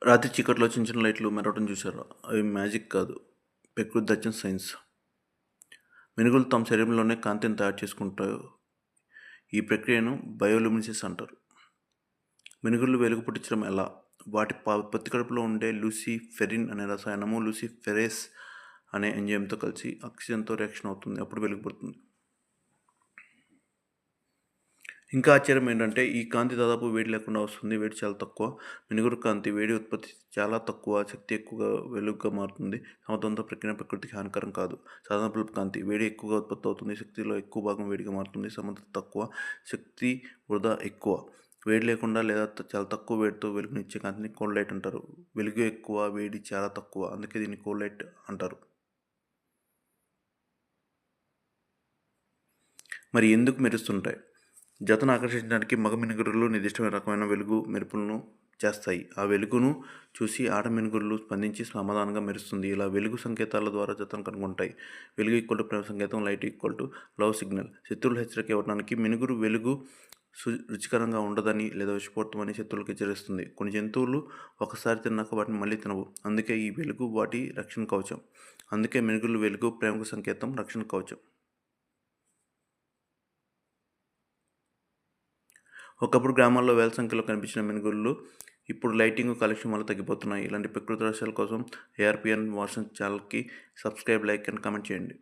రాత్రి చీకట్లో చిన్న చిన్న లైట్లు మెరవటం చూశారా? అవి మ్యాజిక్ కాదు. ప్రకృతి దచ్చిన సైన్స్. మినుగులు తమ శరీరంలోనే కాంతిని తయారు చేసుకుంటాయి. ఈ ప్రక్రియను బయోలుమినిసెన్స్ అంటారు. మినుగులు వెలుగు పుట్టించడం ఎలా? వాటి పొత్తికడుపులో ఉండే లూసిఫెరిన్ అనే రసాయనము లూసిఫెరేస్ అనే ఎంజైమ్తో కలిసి ఆక్సిజన్తో రియాక్షన్ అవుతుంది. అప్పుడు వెలుగు పుడుతుంది. ఇంకా ఆశ్చర్యం ఏంటంటే ఈ కాంతి దాదాపు వేడి లేకుండా వస్తుంది. వేడి చాలా తక్కువ. మినుగురు కాంతి వేడి ఉత్పత్తి చాలా తక్కువ, శక్తి ఎక్కువగా వెలుగుగా మారుతుంది. సమర్థవంత ప్రక్రియ ప్రకృతికి హానికరం కాదు. సాధారణ బల్బ్ కాంతి వేడి ఎక్కువగా ఉత్పత్తి అవుతుంది. శక్తిలో ఎక్కువ భాగం వేడిగా మారుతుంది. సమర్థత తక్కువ, శక్తి వృధా ఎక్కువ. వేడి లేకుండా లేదా చాలా తక్కువ వేడితో వెలుగునిచ్చే కాంతిని కోల్డ్ లైట్ అంటారు. వెలుగు ఎక్కువ, వేడి చాలా తక్కువ, అందుకే దీన్ని కోల్డ్ లైట్ అంటారు. మరి ఎందుకు మెరుస్తుంటాయి? జతను ఆకర్షించడానికి మగ మినుగురులు నిర్దిష్టమైన రకమైన వెలుగు మెరుపులను చేస్తాయి. ఆ వెలుగును చూసి ఆడ మినుగురులు స్పందించి సమాధానంగా మెరుస్తుంది. ఇలా వెలుగు సంకేతాల ద్వారా జతను కనుగొంటాయి. వెలుగు ఈక్వల్ టు ప్రేమ సంకేతం, light equal to love signal. శత్రువులు హెచ్చరిక ఇవ్వడానికి మినుగురు వెలుగు రుచికరంగా ఉండదని లేదా విషపూరితమని శత్రువులకు హెచ్చరిస్తుంది. కొన్ని జంతువులు ఒకసారి తిన్నాక వాటిని మళ్ళీ తినవు. అందుకే ఈ వెలుగు వాటి రక్షణ కవచం. అందుకే మినుగురు వెలుగు ప్రేమకు సంకేతం, రక్షణ కవచం. ఒకప్పుడు గ్రామాల్లో వేల సంఖ్యలో కనిపించిన మినుగుళ్ళు ఇప్పుడు లైటింగ్, కాలుష్యం వల్ల తగ్గిపోతున్నాయి. ఇలాంటి ప్రకృతి రహస్యాల కోసం ఏఆర్పిఎన్ వాట్సాప్ ఛానల్కి సబ్స్క్రైబ్, లైక్ అండ్ కామెంట్ చేయండి.